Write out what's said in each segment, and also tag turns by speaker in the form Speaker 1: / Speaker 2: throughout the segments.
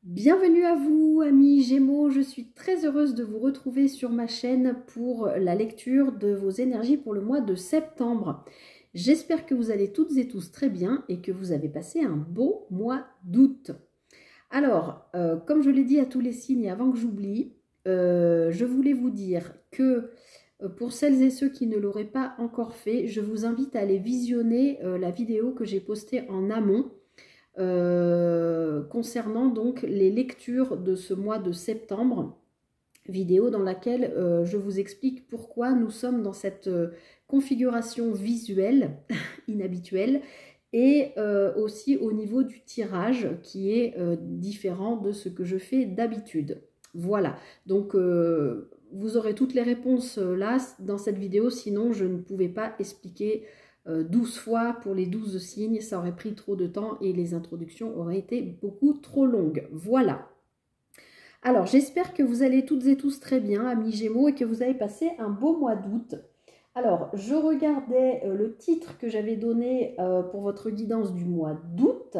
Speaker 1: Bienvenue à vous, amis Gémeaux. Je suis très heureuse de vous retrouver sur ma chaîne pour la lecture de vos énergies pour le mois de septembre. J'espère que vous allez toutes et tous très bien et que vous avez passé un beau mois d'août. Alors, comme je l'ai dit à tous les signes et avant que j'oublie, je voulais vous dire que pour celles et ceux qui ne l'auraient pas encore fait, je vous invite à aller visionner la vidéo que j'ai postée en amont concernant donc les lectures de ce mois de septembre, vidéo dans laquelle je vous explique pourquoi nous sommes dans cette configuration visuelle inhabituelle et aussi au niveau du tirage qui est différent de ce que je fais d'habitude. Voilà, donc vous aurez toutes les réponses là dans cette vidéo, sinon je ne pouvais pas expliquer 12 fois pour les 12 signes, ça aurait pris trop de temps et les introductions auraient été beaucoup trop longues. Voilà. Alors, j'espère que vous allez toutes et tous très bien, amis Gémeaux, et que vous avez passé un beau mois d'août. Alors, je regardais le titre que j'avais donné pour votre guidance du mois d'août.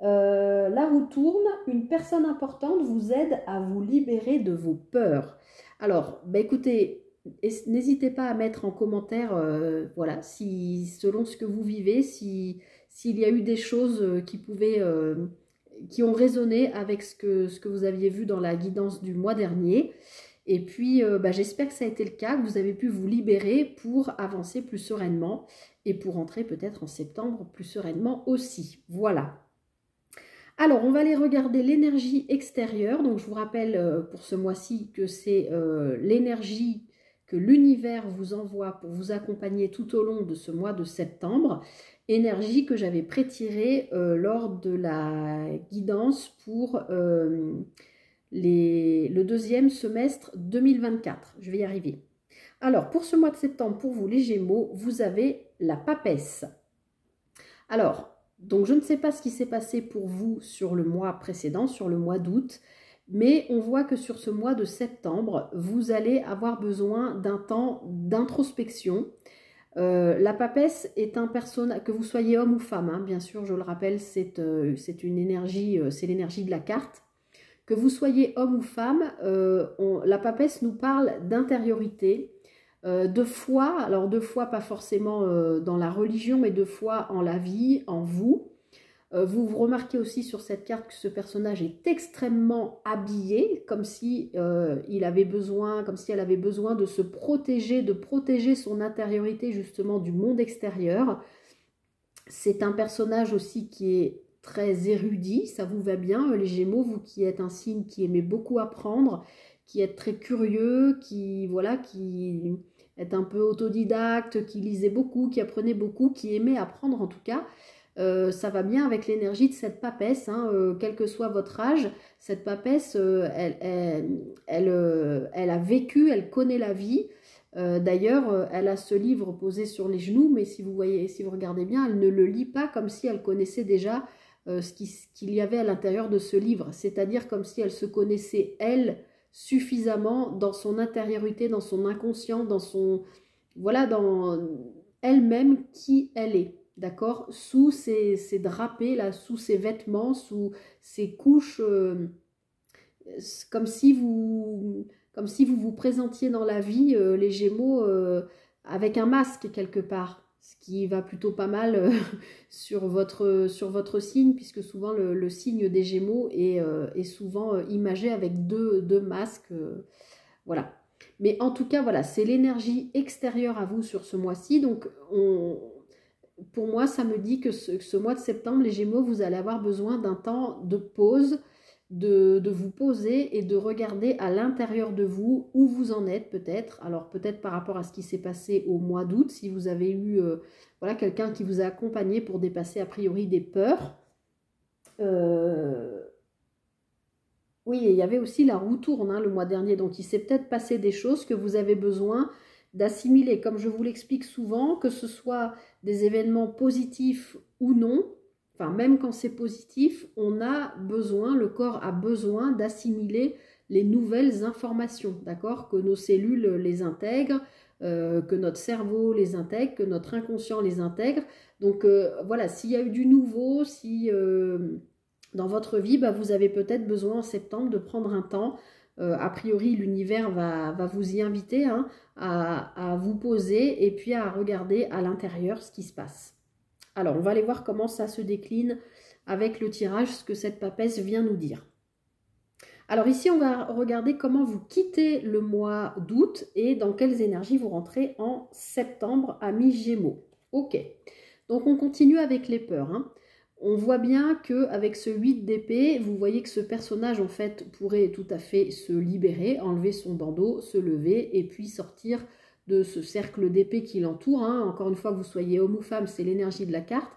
Speaker 1: La roue tourne, une personne importante vous aide à vous libérer de vos peurs. Alors, écoutez, n'hésitez pas à mettre en commentaire, voilà, si selon ce que vous vivez, s'il y a eu des choses qui ont résonné avec ce que vous aviez vu dans la guidance du mois dernier. Et puis, j'espère que ça a été le cas, que vous avez pu vous libérer pour avancer plus sereinement et pour entrer peut-être en septembre plus sereinement aussi. Voilà. Alors, on va aller regarder l'énergie extérieure. Donc, je vous rappelle pour ce mois-ci que c'est l'énergie que l'univers vous envoie pour vous accompagner tout au long de ce mois de septembre. Énergie que j'avais prétirée lors de la guidance pour le deuxième semestre 2024. Je vais y arriver. Alors, pour ce mois de septembre, pour vous les Gémeaux, vous avez la papesse. Alors, donc je ne sais pas ce qui s'est passé pour vous sur le mois précédent, sur le mois d'août, mais on voit que sur ce mois de septembre, vous allez avoir besoin d'un temps d'introspection. La papesse est un personnage, que vous soyez homme ou femme, hein, bien sûr, je le rappelle, c'est une énergie, c'est l'énergie de la carte. Que vous soyez homme ou femme, la papesse nous parle d'intériorité, de foi, alors de foi pas forcément dans la religion, mais de foi en la vie, en vous. Vous remarquez aussi sur cette carte que ce personnage est extrêmement habillé, comme si il avait besoin, comme si elle avait besoin de se protéger, de protéger son intériorité justement du monde extérieur. C'est un personnage aussi qui est très érudit, ça vous va bien, les Gémeaux, vous qui êtes un signe qui aimez beaucoup apprendre, qui êtes très curieux, qui est un peu autodidacte, qui lisait beaucoup, qui apprenait beaucoup, qui aimait apprendre en tout cas. Ça va bien avec l'énergie de cette papesse, hein, quel que soit votre âge. Cette papesse, elle a vécu, elle connaît la vie. D'ailleurs, elle a ce livre posé sur les genoux, mais si vous regardez bien, elle ne le lit pas comme si elle connaissait déjà ce qu'il y avait à l'intérieur de ce livre. C'est-à-dire comme si elle se connaissait, elle, suffisamment dans son intériorité, dans son inconscient, voilà, dans elle-même qui elle est. D'accord, sous ces drapés, là, sous ces vêtements, sous ces couches, comme si vous vous présentiez dans la vie, les Gémeaux, avec un masque quelque part, ce qui va plutôt pas mal sur votre signe, puisque souvent le signe des Gémeaux est souvent imagé avec deux masques, voilà. Mais en tout cas, voilà, c'est l'énergie extérieure à vous sur ce mois-ci, donc pour moi, ça me dit que ce mois de septembre, les Gémeaux, vous allez avoir besoin d'un temps de pause, de vous poser et de regarder à l'intérieur de vous où vous en êtes peut-être. Alors peut-être par rapport à ce qui s'est passé au mois d'août, si vous avez eu voilà, quelqu'un qui vous a accompagné pour dépasser a priori des peurs. Oui, et il y avait aussi la roue tourne hein, le mois dernier, donc il s'est peut-être passé des choses que vous avez besoin d'assimiler, comme je vous l'explique souvent, que ce soit des événements positifs ou non, enfin même quand c'est positif, on a besoin, le corps a besoin d'assimiler les nouvelles informations, d'accord? Que nos cellules les intègrent, que notre cerveau les intègre, que notre inconscient les intègre. Donc voilà, s'il y a eu du nouveau, si dans votre vie, bah, vous avez peut-être besoin en septembre de prendre un temps. A priori, l'univers va vous y inviter hein, à vous poser et puis à regarder à l'intérieur ce qui se passe. Alors, on va aller voir comment ça se décline avec le tirage, ce que cette papesse vient nous dire. Alors ici, on va regarder comment vous quittez le mois d'août et dans quelles énergies vous rentrez en septembre, amis Gémeaux. Ok, donc on continue avec les peurs. Hein. On voit bien qu'avec ce 8 d'épée, vous voyez que ce personnage en fait pourrait tout à fait se libérer, enlever son bandeau, se lever et puis sortir de ce cercle d'épée qui l'entoure. Hein. Encore une fois, que vous soyez homme ou femme, c'est l'énergie de la carte.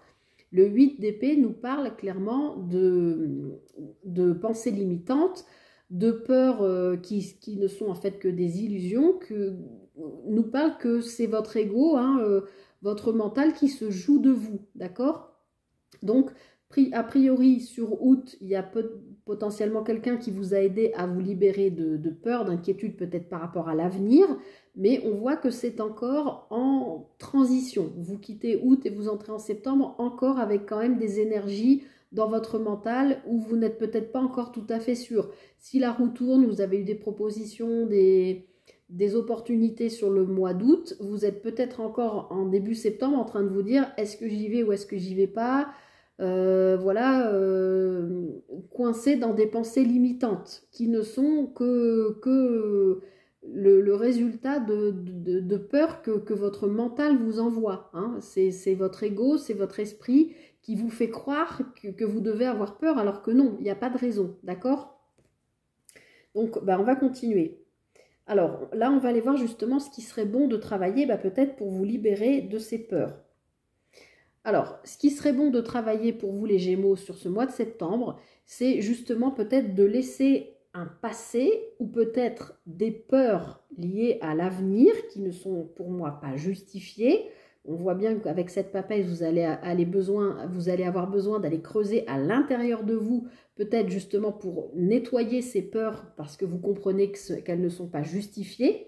Speaker 1: Le 8 d'épée nous parle clairement de pensées limitantes, de peurs qui ne sont en fait que des illusions, nous parle que c'est votre ego, hein, votre mental qui se joue de vous, d'accord? Donc, a priori, sur août, il y a potentiellement quelqu'un qui vous a aidé à vous libérer de peur, d'inquiétude peut-être par rapport à l'avenir, mais on voit que c'est encore en transition. Vous quittez août et vous entrez en septembre encore avec quand même des énergies dans votre mental où vous n'êtes peut-être pas encore tout à fait sûr. Si la roue tourne, vous avez eu des propositions, des opportunités sur le mois d'août, vous êtes peut-être encore en début septembre en train de vous dire est-ce que j'y vais ou est-ce que j'y vais pas, coincé dans des pensées limitantes qui ne sont que le résultat de peur que votre mental vous envoie. Hein. C'est votre ego, c'est votre esprit qui vous fait croire que vous devez avoir peur alors que non, il n'y a pas de raison, d'accord? Donc, on va continuer. Alors, là, on va aller voir justement ce qui serait bon de travailler peut-être pour vous libérer de ces peurs. Alors, ce qui serait bon de travailler pour vous les Gémeaux sur ce mois de septembre, c'est justement peut-être de laisser un passé ou peut-être des peurs liées à l'avenir qui ne sont pour moi pas justifiées. On voit bien qu'avec cette papesse, vous allez avoir besoin d'aller creuser à l'intérieur de vous, peut-être justement pour nettoyer ces peurs parce que vous comprenez qu'elles ne sont pas justifiées.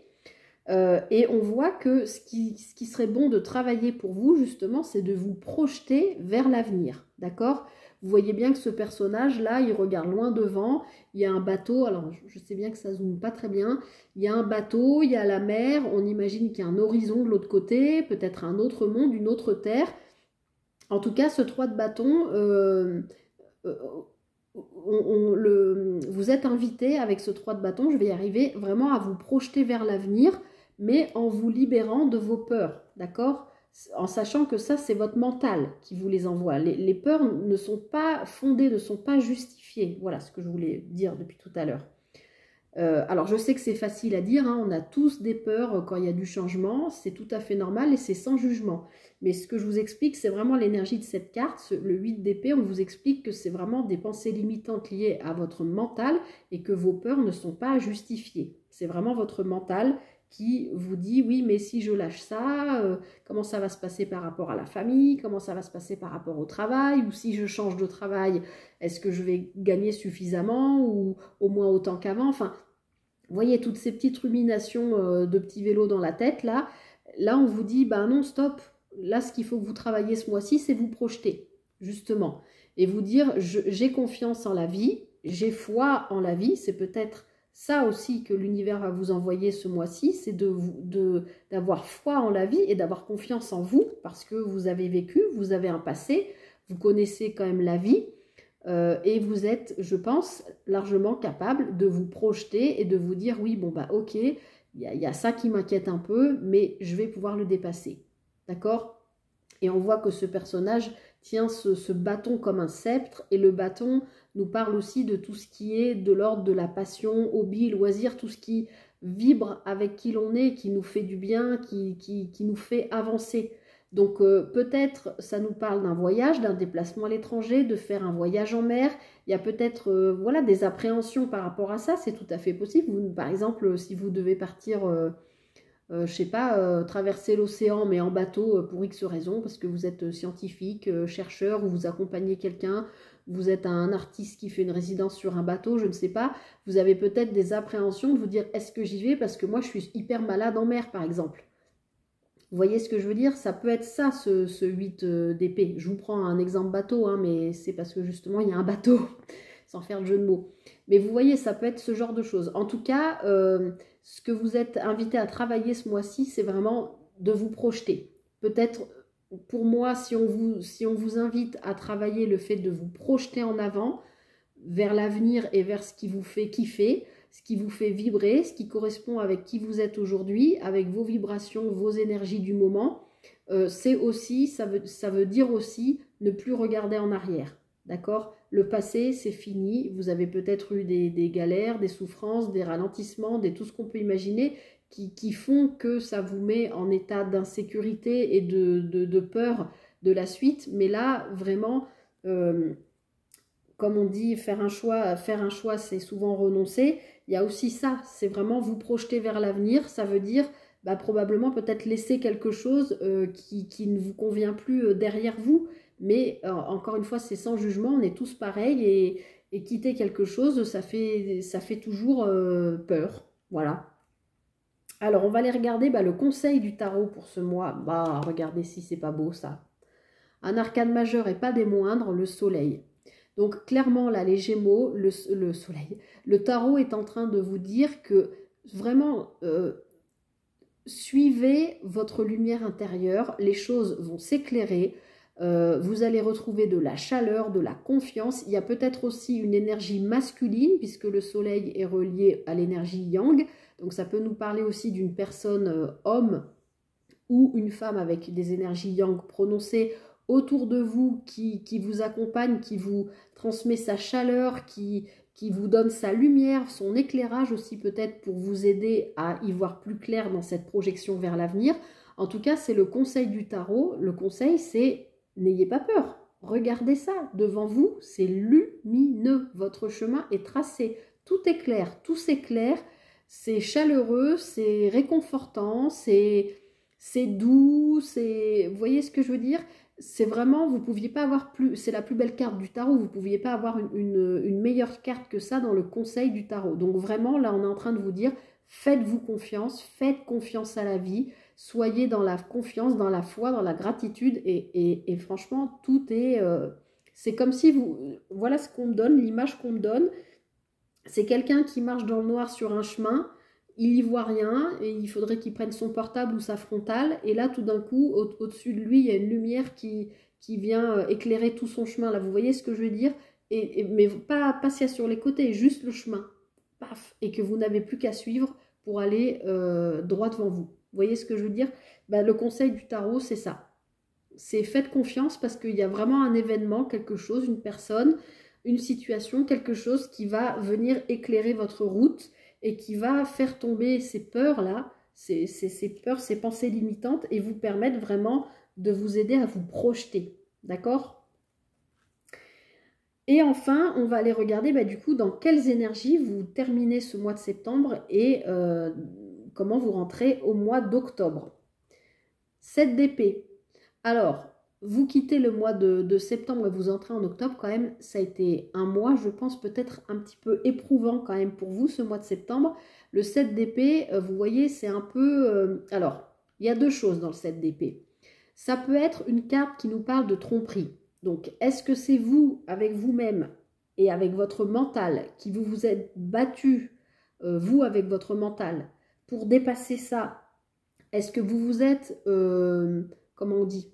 Speaker 1: Et on voit que ce qui serait bon de travailler pour vous, justement, c'est de vous projeter vers l'avenir, d'accord? Vous voyez bien que ce personnage-là, il regarde loin devant, il y a un bateau, alors je sais bien que ça ne zoome pas très bien, il y a un bateau, il y a la mer, on imagine qu'il y a un horizon de l'autre côté, peut-être un autre monde, une autre terre. En tout cas, ce 3 de bâton, vous êtes invité avec ce 3 de bâton, je vais y arriver, vraiment à vous projeter vers l'avenir, mais en vous libérant de vos peurs, d'accord? En sachant que ça, c'est votre mental qui vous les envoie. Les peurs ne sont pas fondées, ne sont pas justifiées. Voilà ce que je voulais dire depuis tout à l'heure. Alors, je sais que c'est facile à dire, hein, on a tous des peurs quand il y a du changement, c'est tout à fait normal et c'est sans jugement. Mais ce que je vous explique, c'est vraiment l'énergie de cette carte, le 8 d'épée, on vous explique que c'est vraiment des pensées limitantes liées à votre mental et que vos peurs ne sont pas justifiées. C'est vraiment votre mental qui vous dit oui mais si je lâche ça, comment ça va se passer par rapport à la famille, comment ça va se passer par rapport au travail, ou si je change de travail, est-ce que je vais gagner suffisamment ou au moins autant qu'avant, enfin, vous voyez toutes ces petites ruminations de petits vélos dans la tête, là on vous dit non stop, là ce qu'il faut que vous travaillez ce mois-ci c'est vous projeter, justement, et vous dire j'ai confiance en la vie, j'ai foi en la vie, c'est peut-être ça aussi que l'univers va vous envoyer ce mois-ci, c'est d'avoir foi en la vie et d'avoir confiance en vous parce que vous avez vécu, vous avez un passé, vous connaissez quand même la vie et vous êtes, je pense, largement capable de vous projeter et de vous dire oui, ok, il y a ça qui m'inquiète un peu, mais je vais pouvoir le dépasser. D'accord ? Et on voit que ce personnage tient ce bâton comme un sceptre et le bâton nous parle aussi de tout ce qui est de l'ordre de la passion, hobby, loisir, tout ce qui vibre avec qui l'on est, qui nous fait du bien, qui nous fait avancer. Donc peut-être ça nous parle d'un voyage, d'un déplacement à l'étranger, de faire un voyage en mer. Il y a peut-être des appréhensions par rapport à ça, c'est tout à fait possible. Par exemple, si vous devez partir... je sais pas, traverser l'océan mais en bateau pour X raisons, parce que vous êtes scientifique, chercheur, ou vous accompagnez quelqu'un, vous êtes un artiste qui fait une résidence sur un bateau, je ne sais pas, vous avez peut-être des appréhensions de vous dire est-ce que j'y vais parce que moi je suis hyper malade en mer par exemple. Vous voyez ce que je veux dire? Ça peut être ça, ce 8 d'épée. Je vous prends un exemple bateau, hein, mais c'est parce que justement, il y a un bateau, sans faire le jeu de mots. Mais vous voyez, ça peut être ce genre de choses. En tout cas, ce que vous êtes invité à travailler ce mois-ci, c'est vraiment de vous projeter. Peut-être, pour moi, si on vous invite à travailler le fait de vous projeter en avant, vers l'avenir et vers ce qui vous fait kiffer, ce qui vous fait vibrer, ce qui correspond avec qui vous êtes aujourd'hui, avec vos vibrations, vos énergies du moment, c'est aussi, ça veut dire aussi ne plus regarder en arrière. D'accord? Le passé, c'est fini. Vous avez peut-être eu des galères, des souffrances, des ralentissements, tout ce qu'on peut imaginer qui font que ça vous met en état d'insécurité et de peur de la suite. Mais là, vraiment, comme on dit, faire un choix, c'est souvent renoncer. Il y a aussi ça, c'est vraiment vous projeter vers l'avenir. Ça veut dire probablement peut-être laisser quelque chose qui ne vous convient plus derrière vous. Mais encore une fois, c'est sans jugement, on est tous pareils et quitter quelque chose, ça fait toujours peur. Voilà. Alors, on va aller regarder le conseil du tarot pour ce mois. Regardez si c'est pas beau ça. Un arcane majeur et pas des moindres, le soleil. Donc clairement là, les Gémeaux, le soleil, le tarot est en train de vous dire que vraiment suivez votre lumière intérieure, les choses vont s'éclairer, vous allez retrouver de la chaleur, de la confiance. Il y a peut-être aussi une énergie masculine puisque le soleil est relié à l'énergie yang. Donc ça peut nous parler aussi d'une personne homme ou une femme avec des énergies yang prononcées autour de vous, qui vous accompagne, qui vous transmet sa chaleur, qui vous donne sa lumière, son éclairage aussi peut-être pour vous aider à y voir plus clair dans cette projection vers l'avenir. En tout cas, c'est le conseil du tarot. Le conseil, c'est n'ayez pas peur. Regardez ça devant vous, c'est lumineux. Votre chemin est tracé. Tout est clair, tout s'éclaire. C'est chaleureux, c'est réconfortant, c'est doux, vous voyez ce que je veux dire? C'est vraiment, vous ne pouviez pas avoir plus, c'est la plus belle carte du tarot, vous ne pouviez pas avoir une meilleure carte que ça dans le conseil du tarot. Donc vraiment, là, on est en train de vous dire, faites-vous confiance, faites confiance à la vie, soyez dans la confiance, dans la foi, dans la gratitude, et franchement, tout est... c'est comme si voilà ce qu'on me donne, l'image qu'on me donne, c'est quelqu'un qui marche dans le noir sur un chemin, il n'y voit rien et il faudrait qu'il prenne son portable ou sa frontale. Et là, tout d'un coup, au-dessus de lui, il y a une lumière qui vient éclairer tout son chemin. Là, vous voyez ce que je veux dire? Mais pas s'il y a sur les côtés, juste le chemin. Paf! Et que vous n'avez plus qu'à suivre pour aller droit devant vous. Vous voyez ce que je veux dire? Le conseil du tarot, c'est ça. C'est faites confiance parce qu'il y a vraiment un événement, quelque chose, une personne, une situation, quelque chose qui va venir éclairer votre route et qui va faire tomber ces peurs-là, ces peurs, ces pensées limitantes et vous permettre vraiment de vous aider à vous projeter. D'accord? Et enfin, on va aller regarder du coup dans quelles énergies vous terminez ce mois de septembre et comment vous rentrez au mois d'octobre. 7 d'épée. Alors, vous quittez le mois de septembre et vous entrez en octobre, quand même, ça a été un mois, je pense, peut-être un petit peu éprouvant quand même pour vous, ce mois de septembre. Le 7 d'épée, vous voyez, c'est un peu... alors, il y a deux choses dans le 7 d'épée. Ça peut être une carte qui nous parle de tromperie. Donc, est-ce que c'est vous, avec vous-même et avec votre mental, qui vous êtes battu, vous, avec votre mental, pour dépasser ça? Est-ce que vous vous êtes... comment on dit?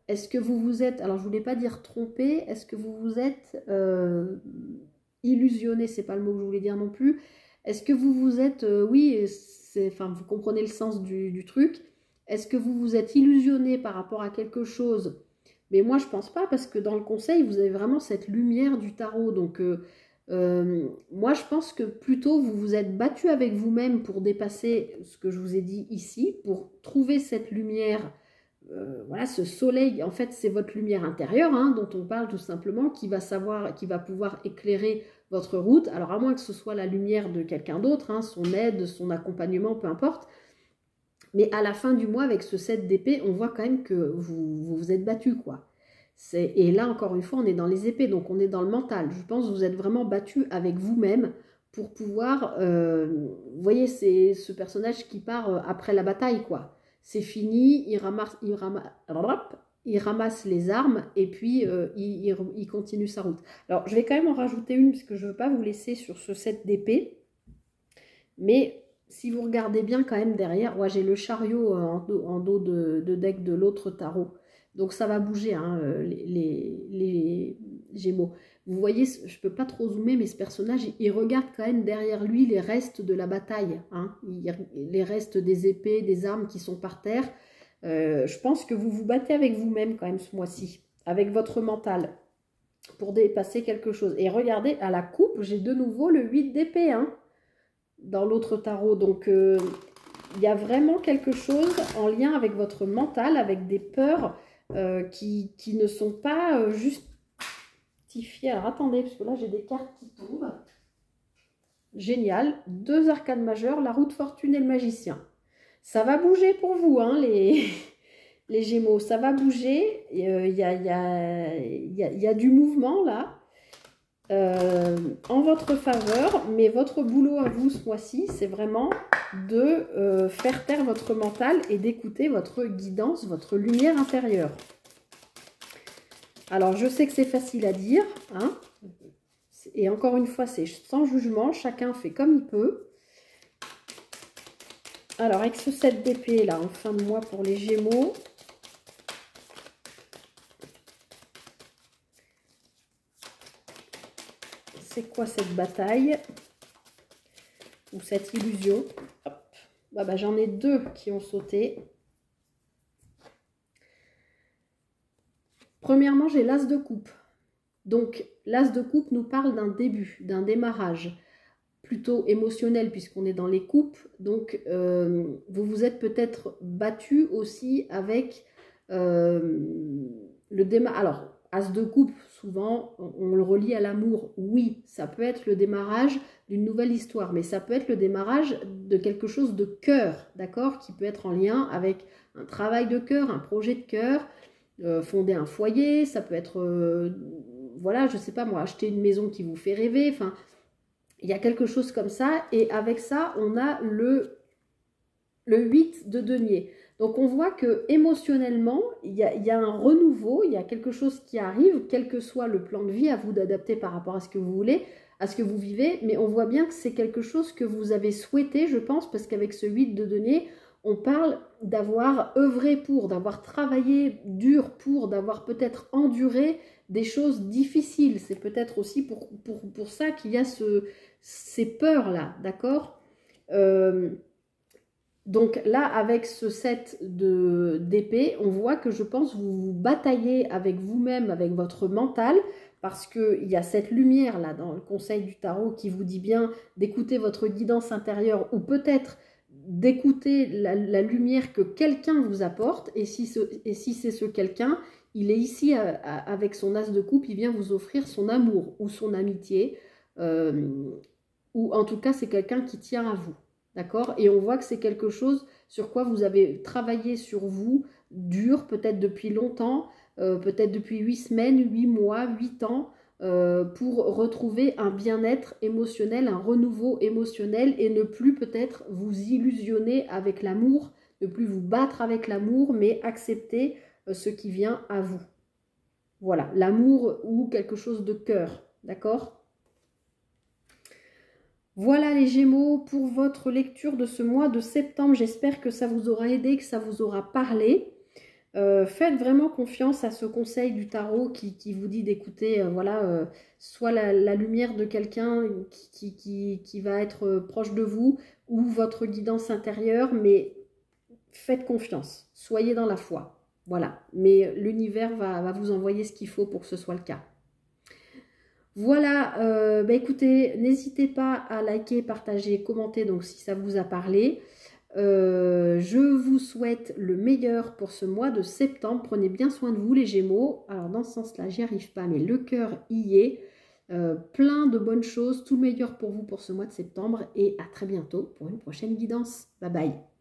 Speaker 1: Est-ce que vous vous êtes, alors je ne voulais pas dire trompé, est-ce que vous vous êtes illusionné, c'est pas le mot que je voulais dire non plus. Est-ce que vous vous êtes, oui, enfin vous comprenez le sens du truc, est-ce que vous vous êtes illusionné par rapport à quelque chose? Mais moi je pense pas parce que dans le conseil vous avez vraiment cette lumière du tarot, donc moi je pense que plutôt vous vous êtes battu avec vous-même pour dépasser ce que je vous ai dit ici, pour trouver cette lumière. Voilà, ce soleil, en fait, c'est votre lumière intérieure, dont on parle tout simplement, qui va pouvoir éclairer votre route. Alors, à moins que ce soit la lumière de quelqu'un d'autre, son aide, son accompagnement, peu importe. Mais à la fin du mois, avec ce 7 d'épée, on voit quand même que vous vous êtes battu, quoi. Et là, encore une fois, on est dans les épées, donc on est dans le mental. Je pense que vous êtes vraiment battu avec vous-même pour pouvoir... vous voyez, c'est ce personnage qui part après la bataille, quoi. c'est fini, il ramasse les armes et puis il continue sa route. Alors, je vais quand même en rajouter une parce que je ne veux pas vous laisser sur ce set d'épée. Mais si vous regardez bien quand même derrière, ouais, j'ai le chariot en dos de deck de l'autre tarot. Donc ça va bouger, hein, les Gémeaux. Vous voyez, je ne peux pas trop zoomer, mais ce personnage, il regarde quand même derrière lui les restes de la bataille. Hein, les restes des épées, des armes qui sont par terre. Je pense que vous vous battez avec vous-même quand même ce mois-ci, avec votre mental, pour dépasser quelque chose. Et regardez, à la coupe, j'ai de nouveau le 8 d'épée, hein, dans l'autre tarot. Donc, il y a vraiment quelque chose en lien avec votre mental, avec des peurs qui ne sont pas justifiées. Alors, attendez, parce que là, j'ai des cartes qui tombent. Génial. 2 arcanes majeures, la roue de fortune et le magicien. Ça va bouger pour vous, hein, les Gémeaux. Ça va bouger. Il y a du mouvement, là. En votre faveur, mais votre boulot à vous ce mois-ci, c'est vraiment de faire taire votre mental et d'écouter votre guidance, votre lumière intérieure. Alors, je sais que c'est facile à dire, hein, et encore une fois, c'est sans jugement, chacun fait comme il peut. Alors, avec ce set d'épée là, en fin de mois pour les Gémeaux, c'est quoi cette bataille ou cette illusion? Bah, j'en ai 2 qui ont sauté. Premièrement, j'ai l'as de coupe. Donc, l'as de coupe nous parle d'un début, d'un démarrage plutôt émotionnel puisqu'on est dans les coupes. Donc, vous vous êtes peut-être battu aussi avec le démarrage. Alors, as de coupe, souvent, on le relie à l'amour. Oui, ça peut être le démarrage d'une nouvelle histoire, mais ça peut être le démarrage de quelque chose de cœur, d'accord, qui peut être en lien avec un travail de cœur, un projet de cœur, fonder un foyer, ça peut être, voilà, je sais pas moi, acheter une maison qui vous fait rêver, enfin, il y a quelque chose comme ça, et avec ça, on a le 8 de denier. Donc, on voit que émotionnellement, il y a un renouveau, il y a quelque chose qui arrive, quel que soit le plan de vie, à vous d'adapter par rapport à ce que vous voulez, à ce que vous vivez, mais on voit bien que c'est quelque chose que vous avez souhaité, je pense, parce qu'avec ce 8 de denier, on parle d'avoir œuvré pour, d'avoir travaillé dur pour, d'avoir peut-être enduré des choses difficiles. C'est peut-être aussi pour ça qu'il y a ces peurs-là, d'accord ? Donc là, avec ce set d'épée, on voit que je pense vous vous bataillez avec vous-même, avec votre mental, parce qu'il y a cette lumière là dans le conseil du tarot qui vous dit bien d'écouter votre guidance intérieure ou peut-être d'écouter la lumière que quelqu'un vous apporte. Et si c'est ce quelqu'un, il est ici avec son as de coupe, il vient vous offrir son amour ou son amitié, ou en tout cas c'est quelqu'un qui tient à vous. D'accord? Et on voit que c'est quelque chose sur quoi vous avez travaillé sur vous, dur, peut-être depuis longtemps, peut-être depuis 8 semaines, 8 mois, 8 ans, pour retrouver un bien-être émotionnel, un renouveau émotionnel et ne plus peut-être vous illusionner avec l'amour, ne plus vous battre avec l'amour, mais accepter ce qui vient à vous. Voilà, l'amour ou quelque chose de cœur, d'accord ? Voilà les Gémeaux pour votre lecture de ce mois de septembre. J'espère que ça vous aura aidé, que ça vous aura parlé. Faites vraiment confiance à ce conseil du tarot qui vous dit d'écouter voilà, soit la lumière de quelqu'un qui va être proche de vous ou votre guidance intérieure, mais faites confiance, soyez dans la foi. Voilà, mais l'univers va vous envoyer ce qu'il faut pour que ce soit le cas. Voilà, écoutez, n'hésitez pas à liker, partager, commenter donc si ça vous a parlé. Je vous souhaite le meilleur pour ce mois de septembre. Prenez bien soin de vous les Gémeaux. Alors dans ce sens-là, j'y arrive pas, mais le cœur y est. Plein de bonnes choses, tout le meilleur pour vous pour ce mois de septembre et à très bientôt pour une prochaine guidance. Bye bye.